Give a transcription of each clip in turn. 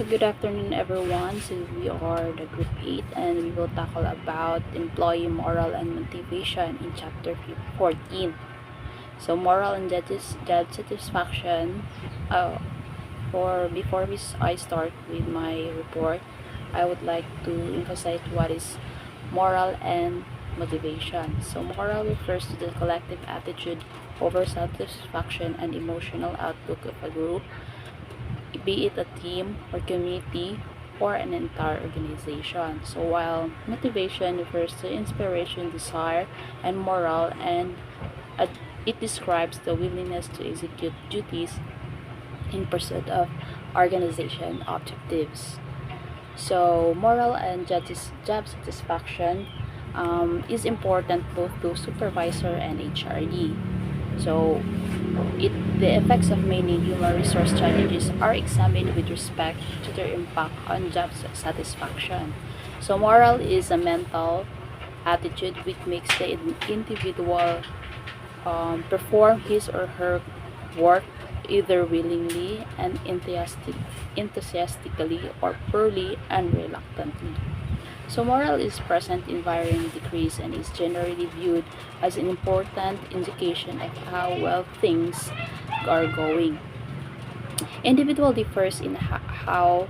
So good afternoon everyone. So we are the group 8 and we will tackle about employee moral and motivation in chapter 14. So moral and job satisfaction. For before I start with my report, I would like to emphasize what is moral and motivation. So moral refers to the collective attitude over satisfaction and emotional outlook of a group, be it a team or community or an entire organization. So while motivation refers to inspiration, desire, and morale, and uh, it describes the willingness to execute duties in pursuit of organization objectives. So moral and job satisfaction is important both to supervisor and HRD. So the effects of many human resource challenges are examined with respect to their impact on job satisfaction. So moral is a mental attitude which makes the individual perform his or her work either willingly and enthusiastically or purely and reluctantly. So moral is present in varying degrees and is generally viewed as an important indication of how well things are going. Individual differs in how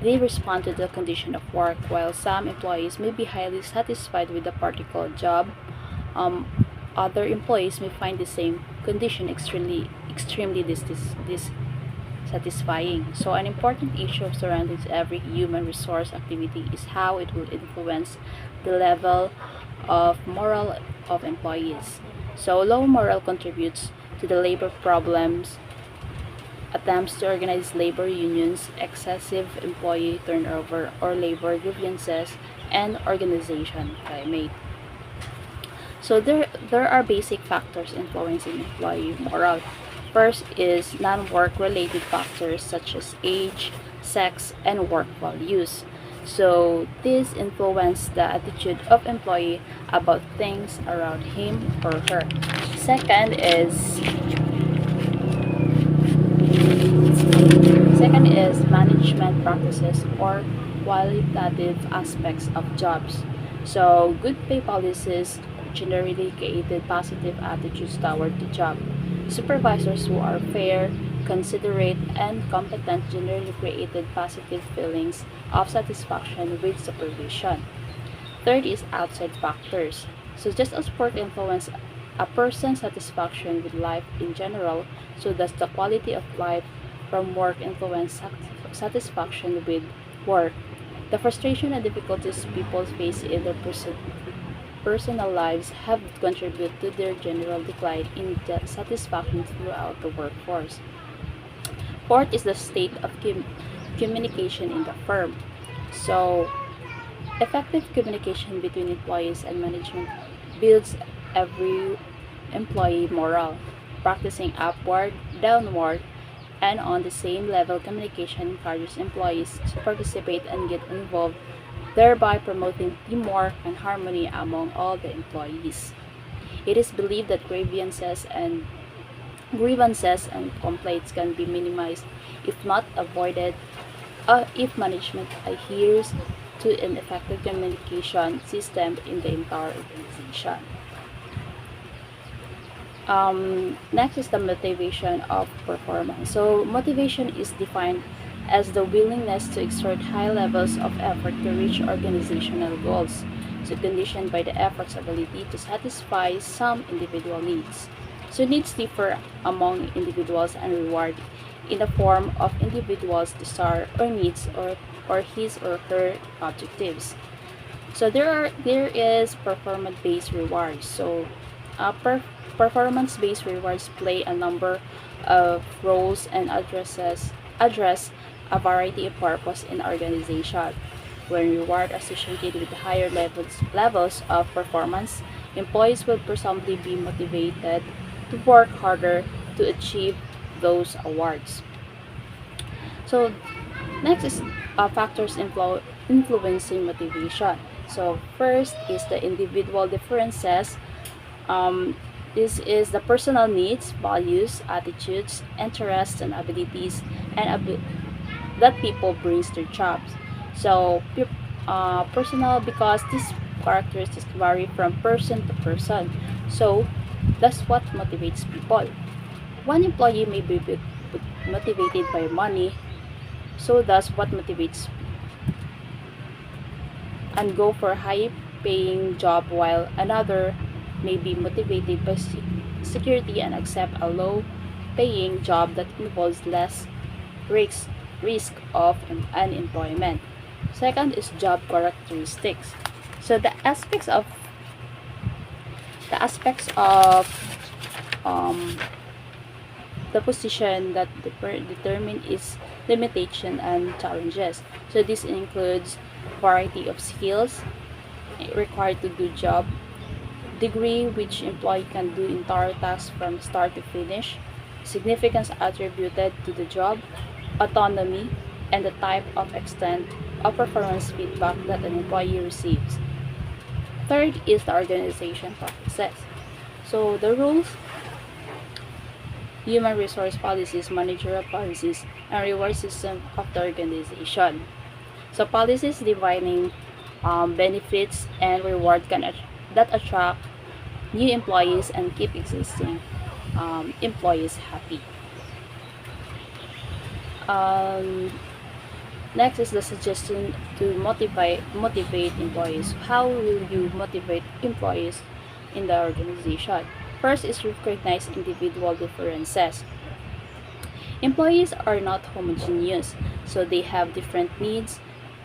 they respond to the condition of work. While some employees may be highly satisfied with a particular job, um, other employees may find the same condition extremely dissatisfying. So an important issue surrounding every human resource activity is how it will influence the level of moral of employees. So low moral contributes to the labor problems, attempts to organize labor unions, excessive employee turnover or labor grievances, and organization climate. So there are basic factors influencing employee morale. First is non-work related factors such as age, sex, and work values. So this influence the attitude of employee about things around him or her. Second is management practices or qualitative aspects of jobs. So good pay policies generally created positive attitudes toward the job. Supervisors who are fair, considerate, and competent generally created positive feelings of satisfaction with supervision. Third is outside factors. So just as work influence a person's satisfaction with life in general, so does the quality of life from work influence satisfaction with work. The frustration and difficulties people face in their personal lives have contributed to their general decline in satisfaction throughout the workforce. Fourth is the state of communication in the firm. So, effective communication between employees and management builds every employee morale. Practicing upward, downward, and on the same level communication encourages employees to participate and get involved, thereby promoting teamwork and harmony among all the employees. It is believed that grievances and complaints can be minimized, if not avoided, if management adheres to an effective communication system in the entire organization. Next is the motivation of performance. So motivation is defined as the willingness to exert high levels of effort to reach organizational goals, so conditioned by the effort's ability to satisfy some individual needs. So needs differ among individuals and reward in the form of individuals' desire or needs or his or her objectives. So there is performance-based rewards. So performance-based rewards play a number of roles and address a variety of purpose in organization. When reward associated with higher levels of performance, employees will presumably be motivated to work harder to achieve those awards. So next is factors influencing motivation. So first is the individual differences. Um, this is the personal needs, values, attitudes, interests, and abilities, and that people brings to jobs. So personal, because these characteristics vary from person to person. So that's what motivates people. One employee may be motivated by money, so that's what motivates and go for a high paying job, while another may be motivated by security and accept a low paying job that involves less risk, risk of unemployment. Second is job characteristics. So the aspects of um, the position that determine its limitation and challenges. So this includes variety of skills required to do job, degree which employee can do entire tasks from start to finish, significance attributed to the job, autonomy, and the type of extent of performance feedback that an employee receives. Third is the organization practices. So the rules, human resource policies, managerial policies, and reward system of the organization. So policies defining benefits and reward that attract new employees and keep existing employees happy. Um, Next is the suggestion to motivate employees. How will you motivate employees in the organization? First is recognize individual differences. Employees are not homogeneous, so they have different needs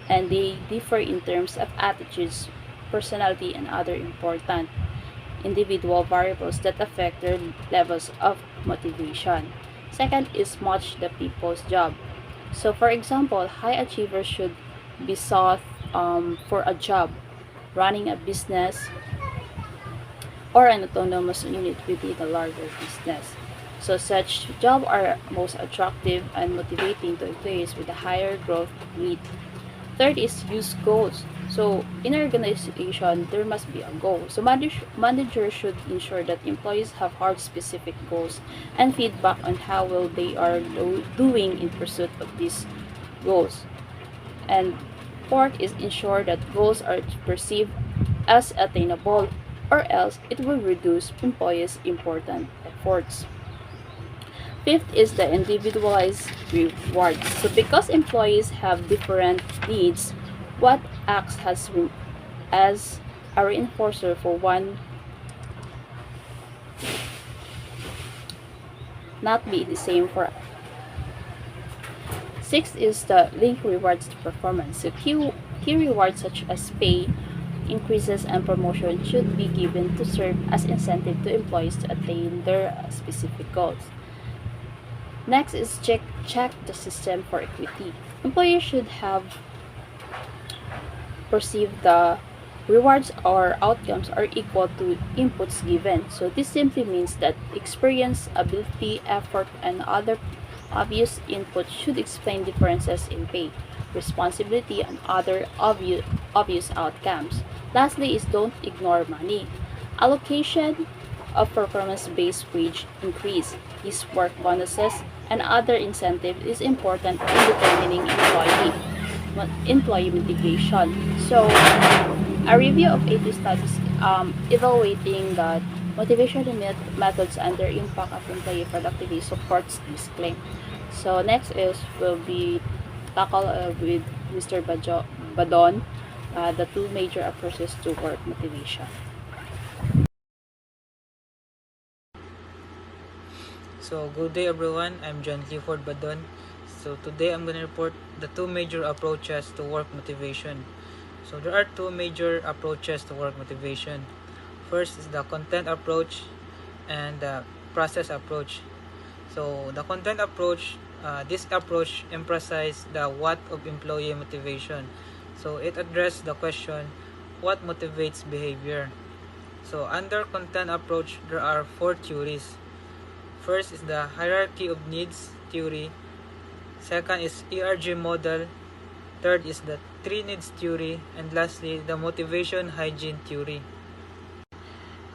and they differ in terms of attitudes, personality, and other important individual variables that affect their levels of motivation. Second is match the people's job. So, for example, high achievers should be sought for a job, running a business, or an autonomous unit within a larger business. So, such jobs are most attractive and motivating to employees with a higher growth need. Third is use goals. So in an organization, there must be a goal. So managers should ensure that employees have hard specific goals and feedback on how well they are doing in pursuit of these goals. And fourth is ensure that goals are perceived as attainable, or else it will reduce employees' important efforts. Fifth is the individualized rewards. So because employees have different needs, what acts as a reinforcer for one not be the same for. Sixth is the link rewards to performance. So key rewards such as pay increases and promotion should be given to serve as incentive to employees to attain their specific goals. Next is check the system for equity. Employers should have perceived the rewards or outcomes are equal to inputs given. So this simply means that experience, ability, effort, and other obvious inputs should explain differences in pay, responsibility, and other obvious outcomes. Lastly is don't ignore money. Allocation of performance-based wage increase, these work bonuses, and other incentives is important in determining employee motivation. So, a review of 80 studies evaluating the motivation methods and their impact of employee productivity supports this claim. So, next is will be tackle with Mr. Badon the two major approaches to work motivation. So, good day everyone. I'm John Clifford Badon. So, today I'm going to report the two major approaches to work motivation. So, there are two major approaches to work motivation. First is the content approach and the process approach. So, the content approach, this approach emphasizes the what of employee motivation. So, it addresses the question, what motivates behavior? So, under content approach, there are four theories. First is the hierarchy of needs theory. Second is ERG model. Third is the three needs theory. And lastly, the motivation hygiene theory.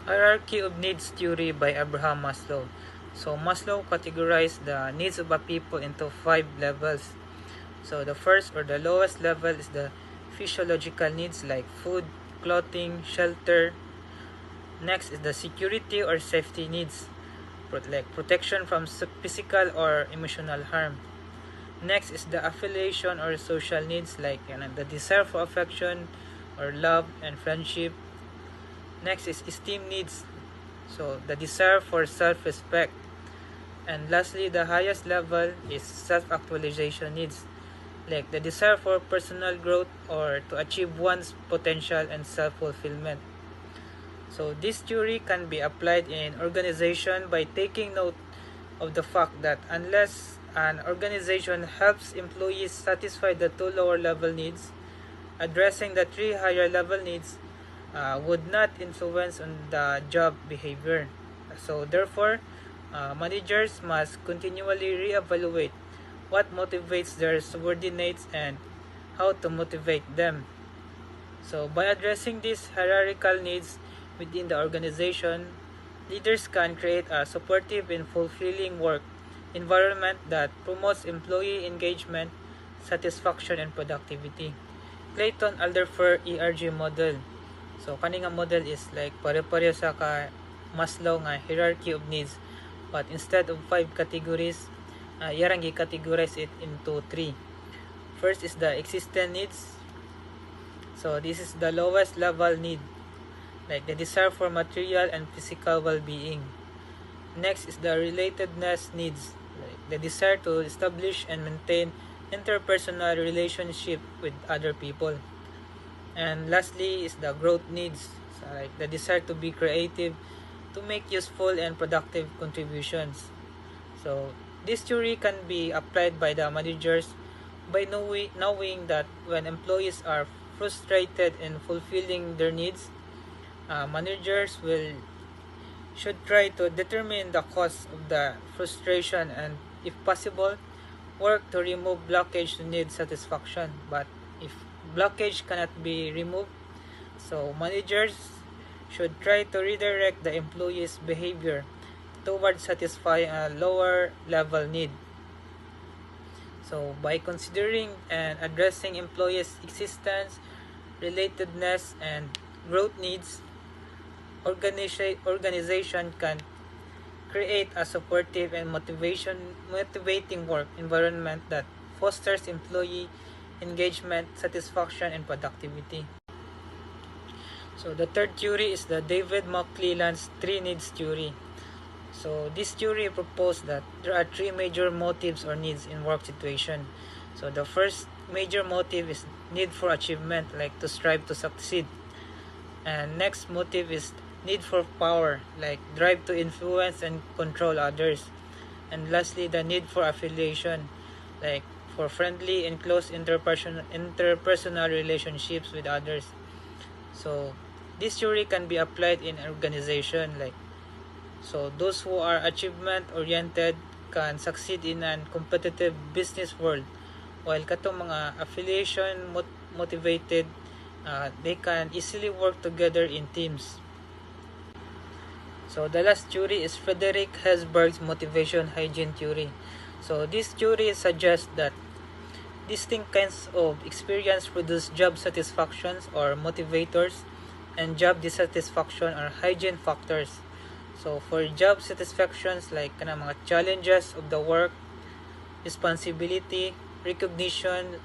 Hierarchy of needs theory by Abraham Maslow. So Maslow categorized the needs of a people into 5 levels. So the first or the lowest level is the physiological needs like food, clothing, shelter. Next is the security or safety needs, like protection from physical or emotional harm. Next is the affiliation or social needs like the desire for affection or love and friendship. Next is esteem needs, so the desire for self-respect. And lastly, the highest level is self-actualization needs, like the desire for personal growth or to achieve one's potential and self-fulfillment. So this theory can be applied in organization by taking note of the fact that unless an organization helps employees satisfy the two lower level needs, addressing the three higher level needs would not influence on the job behavior. So therefore, managers must continually reevaluate what motivates their subordinates and how to motivate them. So by addressing these hierarchical needs within the organization, leaders can create a supportive and fulfilling work environment that promotes employee engagement, satisfaction, and productivity. Clayton Alderfer ERG model. So kani nga model is like pare-pareho sa ka Maslow nga hierarchy of needs, but instead of 5 categories, yarang gi-categorize it into 3. First is the existent needs. So this is the lowest level need, like the desire for material and physical well-being. Next is the relatedness needs, like the desire to establish and maintain interpersonal relationship with other people. And lastly is the growth needs, so like the desire to be creative, to make useful and productive contributions. So this theory can be applied by the managers by knowing that when employees are frustrated in fulfilling their needs, managers should try to determine the cause of the frustration and, if possible, work to remove blockage to need satisfaction. But if blockage cannot be removed, so managers should try to redirect the employee's behavior towards satisfying a lower level need. So by considering and addressing employees' existence, relatedness, and growth needs, organization can create a supportive and motivating work environment that fosters employee engagement, satisfaction, and productivity. So the third theory is the David McClelland's three needs theory. So this theory proposed that there are three major motives or needs in work situation. So the first major motive is need for achievement, like to strive to succeed. And next motive is need for power, like drive to influence and control others. And lastly, the need for affiliation, like for friendly and close interpersonal relationships with others. So this theory can be applied in organization, like so those who are achievement oriented can succeed in a competitive business world, while katong mga affiliation motivated, they can easily work together in teams. So the last theory is Frederick Hesberg's motivation hygiene theory. So this theory suggests that distinct kinds of experience produce job satisfactions or motivators, and job dissatisfaction are hygiene factors. So for job satisfactions, like mga challenges of the work, responsibility, recognition,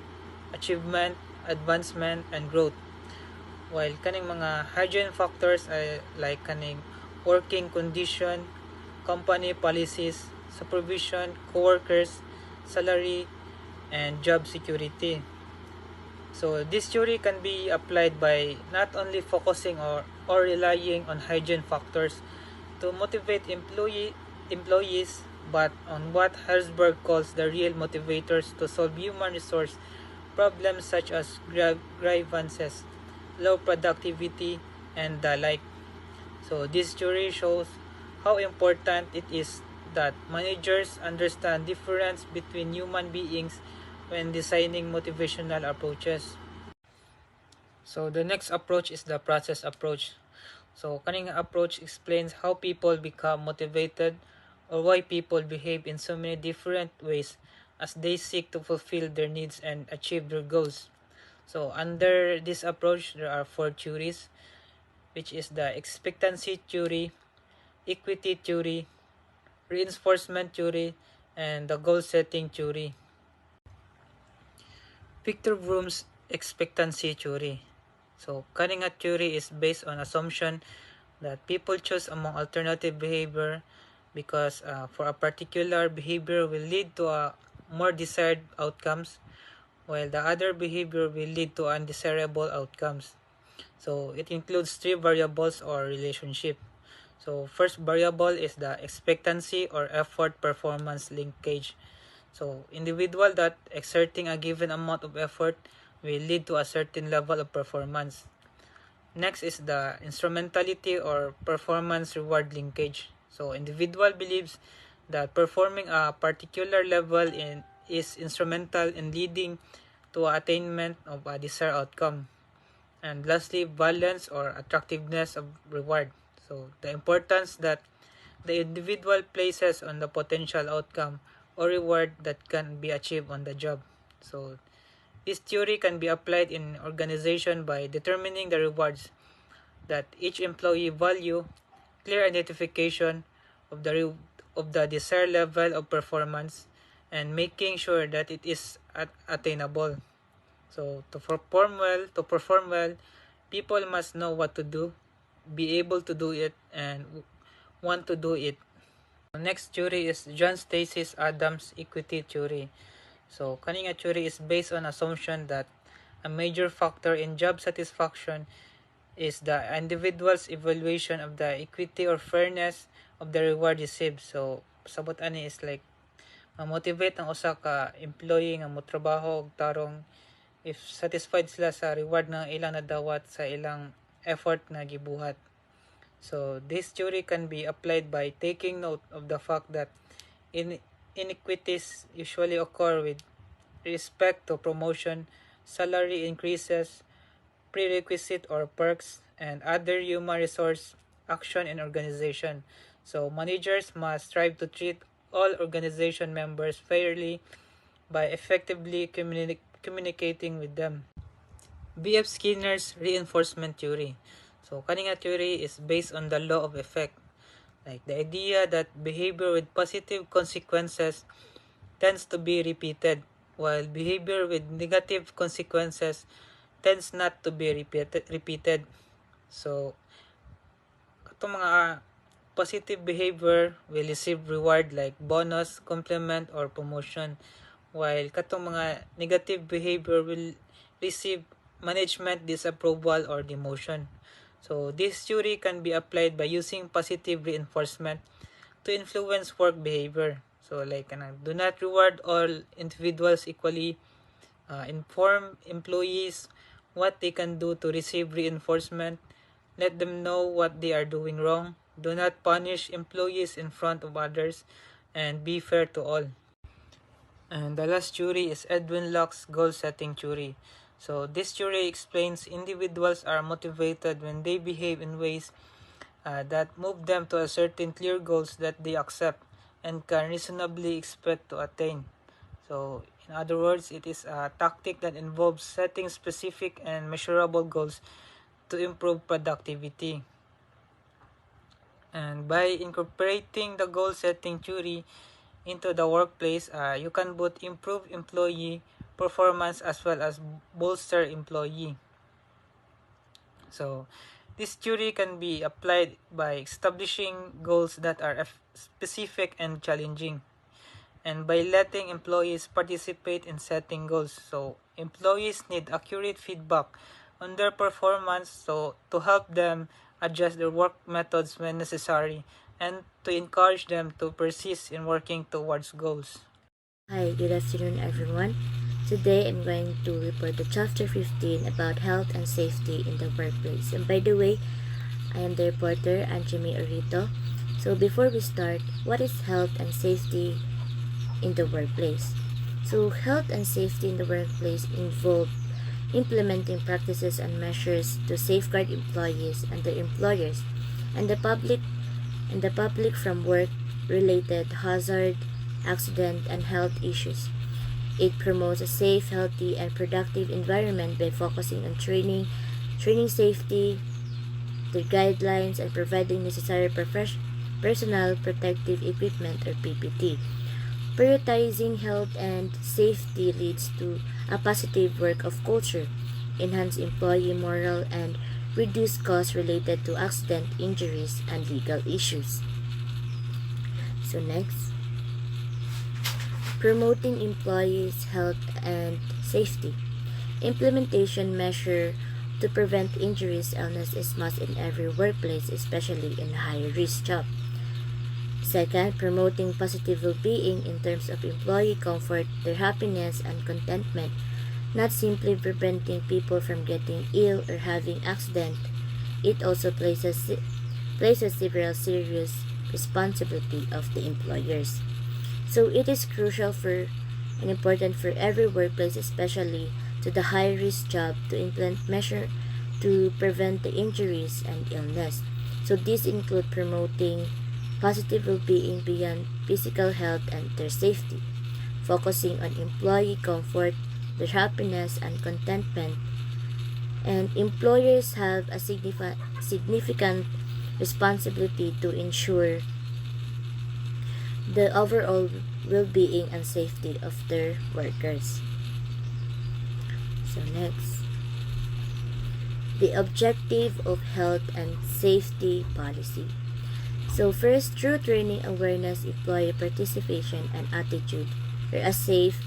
achievement, advancement, and growth. While kaning mga hygiene factors ay like kaning working condition, company policies, supervision, coworkers, salary, and job security. So this theory can be applied by not only focusing or relying on hygiene factors to motivate employees, but on what Herzberg calls the real motivators to solve human resource problems such as grievances, low productivity, and the like. So this theory shows how important it is that managers understand difference between human beings when designing motivational approaches. So the next approach is the process approach. So kaning approach explains how people become motivated or why people behave in so many different ways as they seek to fulfill their needs and achieve their goals. So under this approach, there are 4 theories, which is the expectancy theory, equity theory, reinforcement theory, and the goal setting theory. Victor Vroom's expectancy theory. So Cunningham theory is based on assumption that people choose among alternative behavior because for a particular behavior will lead to a more desired outcomes, while the other behavior will lead to undesirable outcomes. So it includes 3 variables or relationship. So first variable is the expectancy or effort performance linkage. So individual that exerting a given amount of effort will lead to a certain level of performance. Next is the instrumentality or performance reward linkage. So individual believes that performing a particular level is instrumental in leading to attainment of a desired outcome. And lastly, balance or attractiveness of reward. So the importance that the individual places on the potential outcome or reward that can be achieved on the job. So this theory can be applied in organization by determining the rewards that each employee value, clear identification of the desired level of performance, and making sure that it is attainable. So to perform well, people must know what to do, be able to do it, and want to do it. Next theory is John Stacey Adams equity theory. So Cunningham theory is based on assumption that a major factor in job satisfaction is the individual's evaluation of the equity or fairness of the reward received. So sabot ani is like ma-motivate ang usa ka employee nga motrabaho og tarong if satisfied sila sa reward na ilang nadawat sa ilang effort na gibuhat. So this theory can be applied by taking note of the fact that inequities usually occur with respect to promotion, salary increases, prerequisite or perks, and other human resource action in organization. So managers must strive to treat all organization members fairly by effectively communicating with them. B.F. Skinner's reinforcement theory. So Cunningham theory is based on the law of effect, like the idea that behavior with positive consequences tends to be repeated, while behavior with negative consequences tends not to be repeated. So katong mga positive behavior will receive reward like bonus, compliment, or promotion, while katong mga negative behavior will receive management disapproval or demotion. So this theory can be applied by using positive reinforcement to influence work behavior. So like do not reward all individuals equally, inform employees what they can do to receive reinforcement, let them know what they are doing wrong, do not punish employees in front of others, and be fair to all. And the last theory is Edwin Locke's goal-setting theory. So this theory explains individuals are motivated when they behave in ways that move them to a certain clear goals that they accept and can reasonably expect to attain. So in other words, it is a tactic that involves setting specific and measurable goals to improve productivity. And by incorporating the goal-setting theory into the workplace, you can both improve employee performance as well as bolster employee. So this theory can be applied by establishing goals that are specific and challenging, and by letting employees participate in setting goals. So employees need accurate feedback on their performance so to help them adjust their work methods when necessary and to encourage them to persist in working towards goals. Hi, good afternoon everyone. Today I'm going to report the chapter 15 about health and safety in the workplace. And by the way, I am the reporter Anjimi Orito. So before we start, what is health and safety in the workplace? So health and safety in the workplace involve implementing practices and measures to safeguard employees and their employers and the public from work related hazard, accident, and health issues. It promotes a safe, healthy, and productive environment by focusing on training safety, the guidelines, and providing necessary personal protective equipment or PPT. Prioritizing health and safety leads to a positive work of culture, enhance employee morale, and reduce costs related to accident, injuries, and legal issues. So next, promoting employees' health and safety. Implementation measure to prevent injuries, illness is must in every workplace, especially in high-risk job. Second, promoting positive well-being in terms of employee comfort, their happiness and contentment, not simply preventing people from getting ill or having accident. It also places several serious responsibility of the employers. So it is crucial for and important for every workplace, especially to the high-risk job, to implement measure to prevent the injuries and illness. So these include promoting positive well-being beyond physical health and their safety, focusing on employee comfort, their happiness and contentment, and employers have a significant responsibility to ensure the overall well-being and safety of their workers. So next, the objective of health and safety policy. So first, through training, awareness, employee participation, and attitude for a safe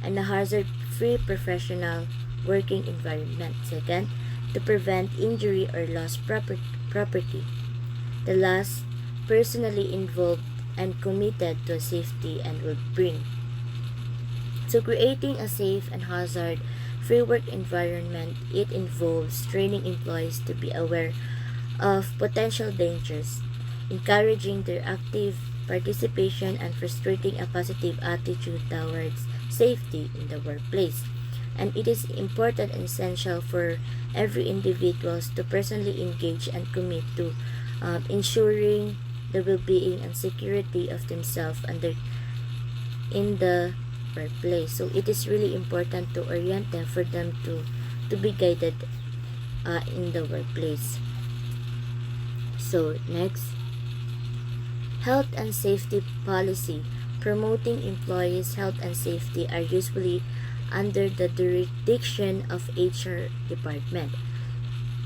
and a hazard-free professional working environment. Second, to prevent injury or lost property. The last, personally involved and committed to safety and well-being. So creating a safe and hazard-free work environment, it involves training employees to be aware of potential dangers, encouraging their active participation, and fostering a positive attitude towards safety in the workplace. And it is important and essential for every individual to personally engage and commit to ensuring the well-being and security of themselves and in the workplace. So it is really important to orient them for them to be guided in the workplace. So next, health and safety policy. Promoting employees' health and safety are usually under the jurisdiction of HR department,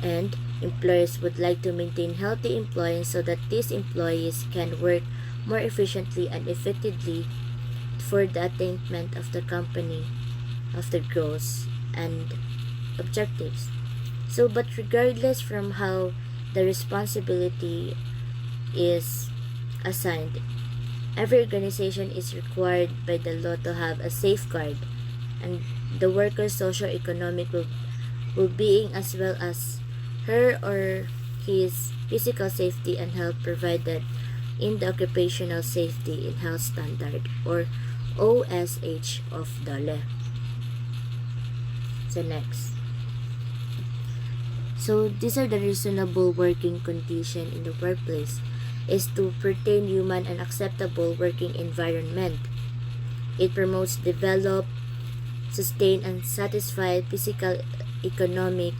and employers would like to maintain healthy employees so that these employees can work more efficiently and effectively for the attainment of the company of the goals and objectives. So but regardless from how the responsibility is assigned, every organization is required by the law to have a safeguard and the worker's socio-economic well-being, as well as her or his physical safety and health provided in the Occupational Safety and Health Standard or OSH of DOLE. So next. So these are the reasonable working condition in the workplace is to pertain human and acceptable working environment. It promotes develop, sustain, and satisfy physical, economic,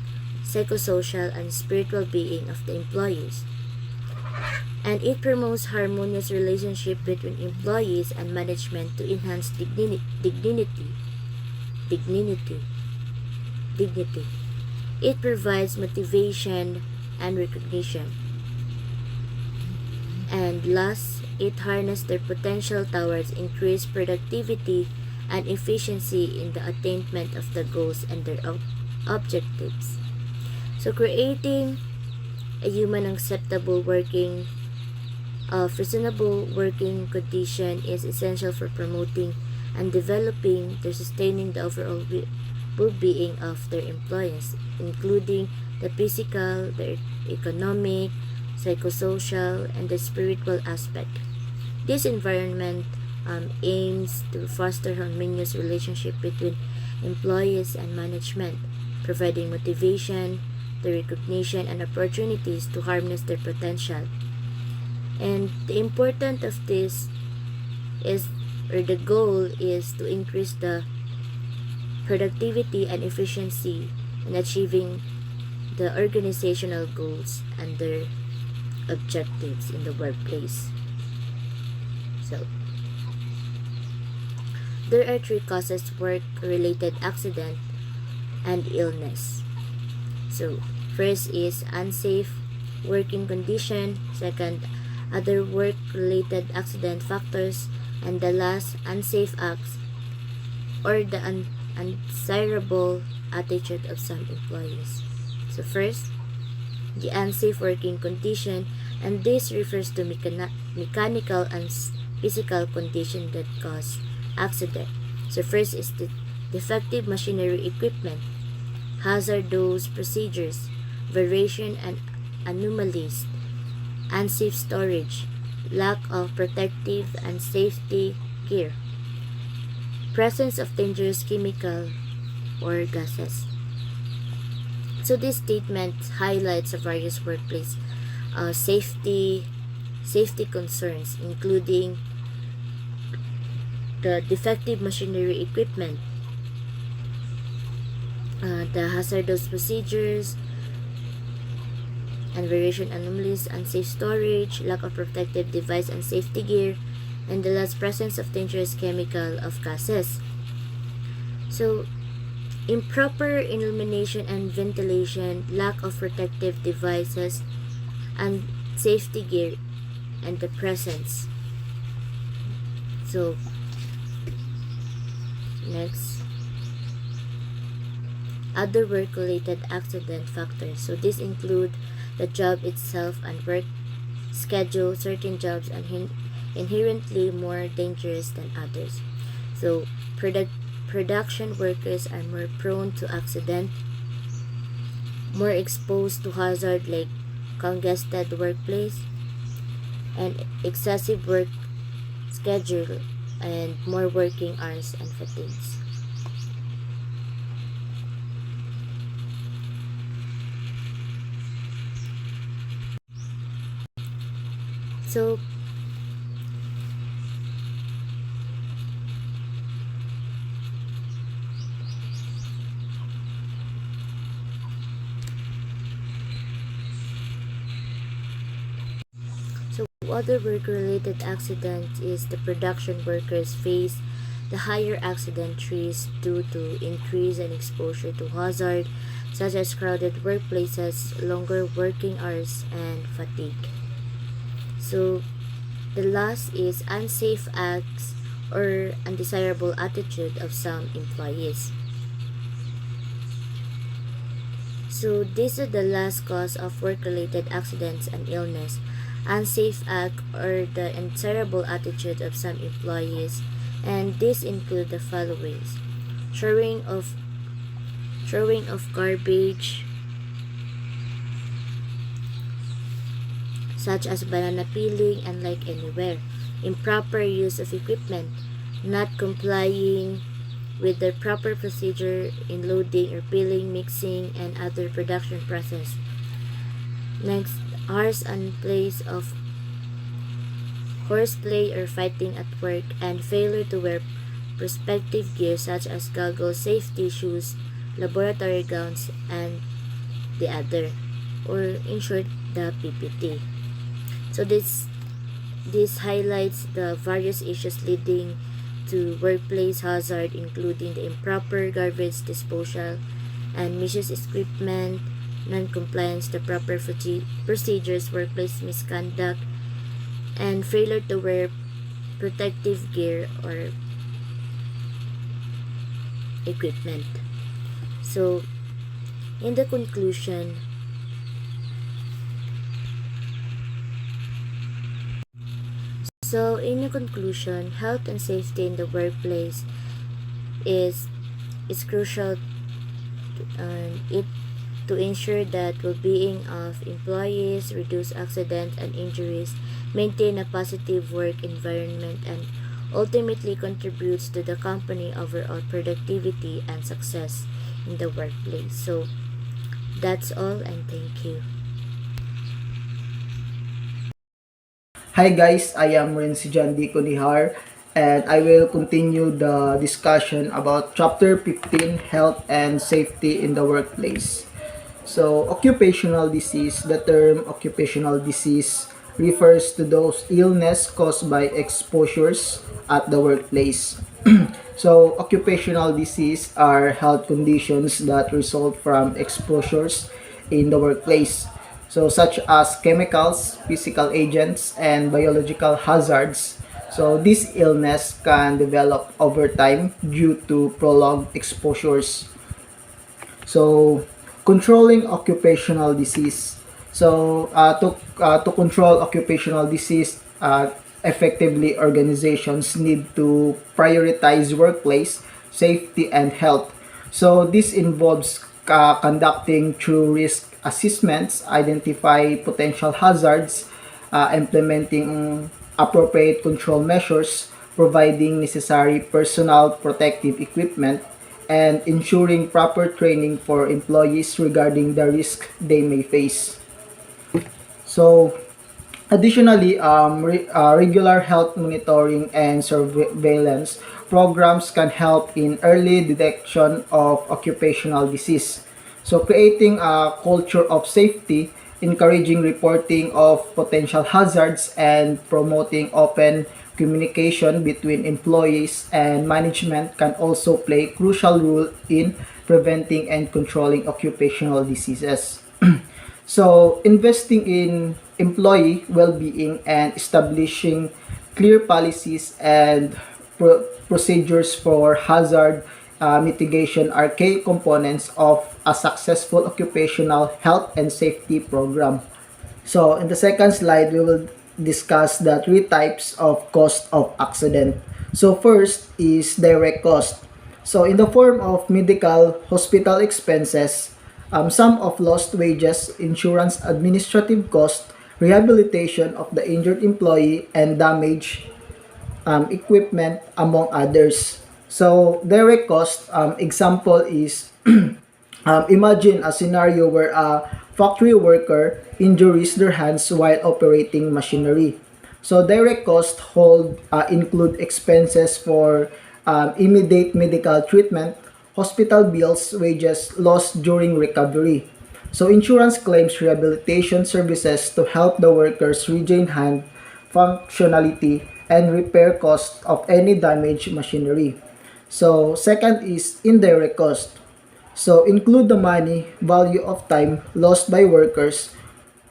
psychosocial, and spiritual being of the employees. And it promotes harmonious relationship between employees and management to enhance dignity. It provides motivation and recognition. And last, it harnesses their potential towards increased productivity and efficiency in the attainment of the goals and their objectives. So creating a human acceptable working reasonable working condition is essential for promoting and developing their sustaining the overall well-being of their employees, including the physical, the economic, psychosocial, and the spiritual aspect. This environment aims to foster harmonious relationship between employees and management, providing motivation, the recognition, and opportunities to harness their potential. And the importance of this is, or the goal is to increase the productivity and efficiency in achieving the organizational goals and their objectives in the workplace. So, there are three causes: work-related accident and illness. So, first is unsafe working condition, second, other work-related accident factors, and the last, unsafe acts or the undesirable attitude of some employees. So first, the unsafe working condition, and this refers to mechanical and physical condition that cause accident. So first is the defective machinery equipment, hazardous procedures, variation and anomalies, unsafe storage, lack of protective and safety gear, presence of dangerous chemical or gases. So this statement highlights various workplace safety concerns, including the defective machinery equipment, the hazardous procedures and variation anomalies, unsafe storage, lack of protective device and safety gear, and the last, presence of dangerous chemical of gases. So, improper illumination and ventilation, lack of protective devices and safety gear, and the presence. So, next, other work-related accident factors. So, these include the job itself and work schedule. Certain jobs are inherently more dangerous than others. So, production workers are more prone to accident, more exposed to hazard like congested workplace and excessive work schedule and more working hours and fatigues. So, other work-related accidents is the production workers face the higher accident risk due to increase in exposure to hazard such as crowded workplaces, longer working hours, and fatigue. So, the last is unsafe acts or undesirable attitude of some employees. So, these are the last cause of work-related accidents and illness: unsafe act or the undesirable attitude of some employees, and these include the following: throwing of garbage such as banana peeling and like anywhere, improper use of equipment, not complying with the proper procedure in loading or peeling, mixing, and other production process. Next, hours and place of horseplay or fighting at work, and failure to wear protective gear such as goggles, safety shoes, laboratory gowns, and the other, or in short, the PPT. So this highlights the various issues leading to workplace hazard, including the improper garbage disposal and misuse equipment, non-compliance to proper procedures, workplace misconduct, and failure to wear protective gear or equipment. So, in the conclusion, health and safety in the workplace is crucial to ensure that well-being of employees, reduce accidents and injuries, maintain a positive work environment, and ultimately contributes to the company overall productivity and success in the workplace. So that's all, and thank you. Hi guys, I am Renzi John D. Conihar, and I will continue the discussion about Chapter 15, Health and Safety in the Workplace. So, occupational disease, the term occupational disease refers to those illness caused by exposures at the workplace. So, occupational disease are health conditions that result from exposures in the workplace. So, such as chemicals, physical agents, and biological hazards. So, this illness can develop over time due to prolonged exposures. So, controlling occupational disease. So, to control occupational disease effectively, organizations need to prioritize workplace safety and health. So, this involves conducting true risk assessments, identify potential hazards, implementing appropriate control measures, providing necessary personal protective equipment, and ensuring proper training for employees regarding the risk they may face. So, additionally, regular health monitoring and surveillance programs can help in early detection of occupational disease. So, creating a culture of safety, encouraging reporting of potential hazards, and promoting open communication between employees and management can also play a crucial role in preventing and controlling occupational diseases. So, investing in employee well-being and establishing clear policies and procedures for hazard mitigation are key components of a successful occupational health and safety program. So, in the second slide, we will discuss the three types of cost of accident. So, first is direct cost. So, in the form of medical hospital expenses, sum of lost wages, insurance administrative cost, rehabilitation of the injured employee, and damage equipment, among others. So, direct cost, example is imagine a scenario where a factory worker injures their hands while operating machinery. So, direct costs include expenses for immediate medical treatment, hospital bills, wages lost during recovery. So, insurance claims rehabilitation services to help the workers regain hand functionality and repair costs of any damaged machinery. So, second is indirect cost. So, include the money, value of time lost by workers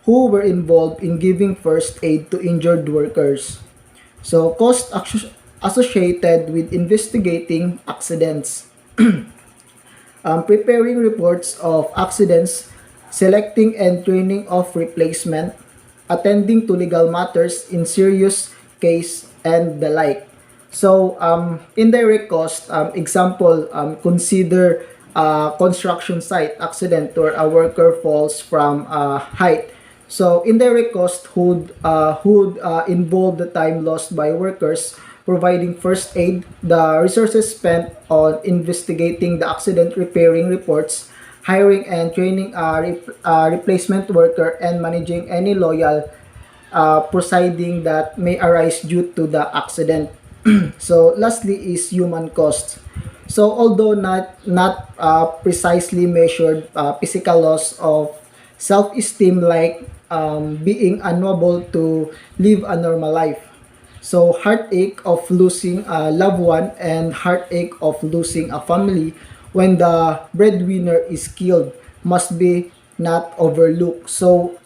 who were involved in giving first aid to injured workers. So, associated with investigating accidents, preparing reports of accidents, selecting and training of replacement, attending to legal matters in serious case, and the like. So, indirect cost, example, consider a construction site accident where a worker falls from a height. So, indirect cost would involve the time lost by workers providing first aid, the resources spent on investigating the accident, repairing reports, hiring and training a replacement worker, and managing any loyal proceeding that may arise due to the accident. So lastly is human cost. So although not precisely measured, physical loss of self-esteem like being unable to live a normal life. So heartache of losing a loved one and heartache of losing a family when the breadwinner is killed must be not overlooked. So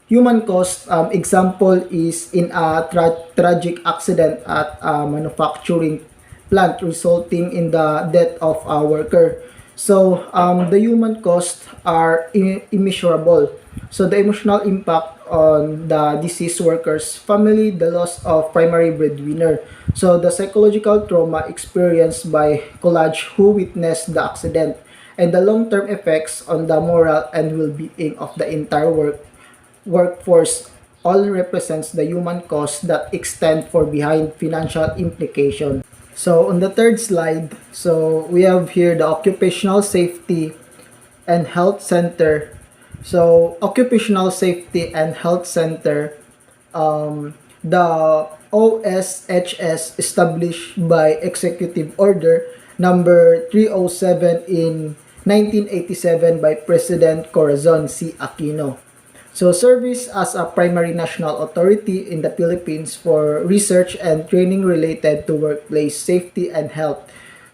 human cost, example is in a tragic accident at a manufacturing plant resulting in the death of a worker. So the human costs are immeasurable. So the emotional impact on the deceased worker's family, the loss of primary breadwinner. So the psychological trauma experienced by collage who witnessed the accident, and the long-term effects on the moral and well-being of the entire workforce all represents the human cost that extend for behind financial implication. So on the third slide, so we have here the Occupational Safety and Health Center. So occupational safety and health center, the OSHS established by Executive Order number 307 in 1987 by President Corazon C. Aquino. So service as a primary national authority in the Philippines for research and training related to workplace safety and health.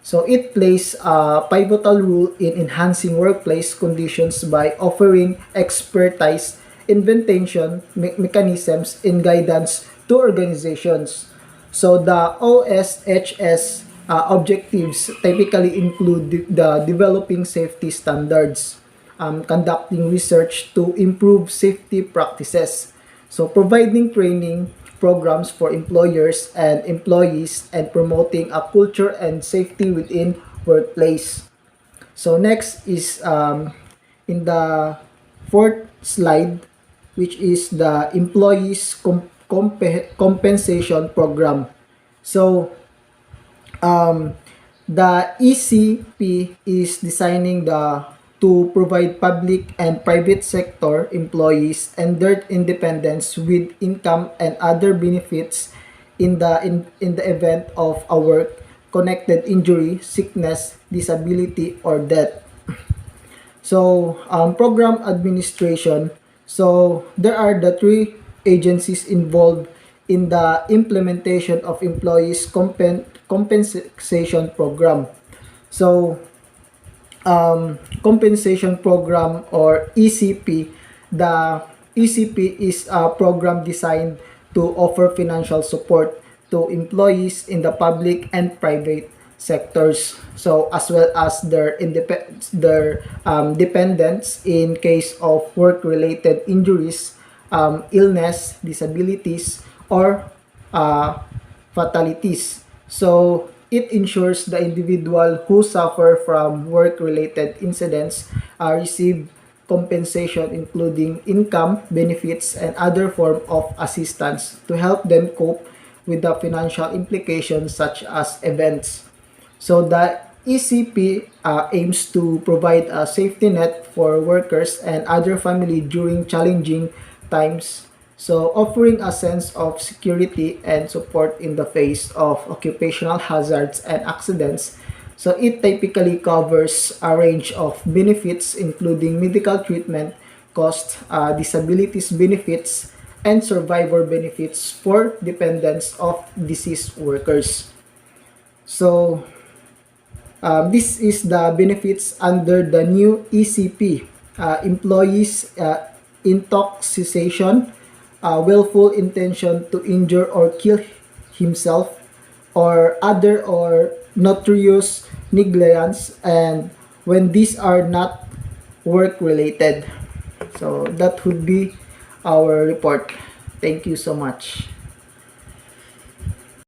So it plays a pivotal role in enhancing workplace conditions by offering expertise, invention, mechanisms, and guidance to organizations. So the OSHS objectives typically include the developing safety standards, conducting research to improve safety practices, so providing training programs for employers and employees, and promoting a culture and safety within workplace. So next is in the fourth slide, which is the employees compensation program. So the ECP is designing to provide public and private sector employees and their independence with income and other benefits in the event of a work connected injury, sickness, disability, or death. So program administration. So there are the three agencies involved in the implementation of employees compensation program. So compensation program, or ECP, the ECP is a program designed to offer financial support to employees in the public and private sectors, so as well as their dependents in case of work-related injuries, illness, disabilities, or fatalities. So it ensures the individual who suffer from work-related incidents receive compensation, including income, benefits, and other form of assistance to help them cope with the financial implications such as events. So the ECP aims to provide a safety net for workers and other family during challenging times, so offering a sense of security and support in the face of occupational hazards and accidents. So it typically covers a range of benefits including medical treatment, cost, disabilities benefits, and survivor benefits for dependents of deceased workers. So this is the benefits under the new ECP. Employees intoxication, willful intention to injure or kill himself or other, or notorious negligence, and when these are not work related. So that would be our report. Thank you so much.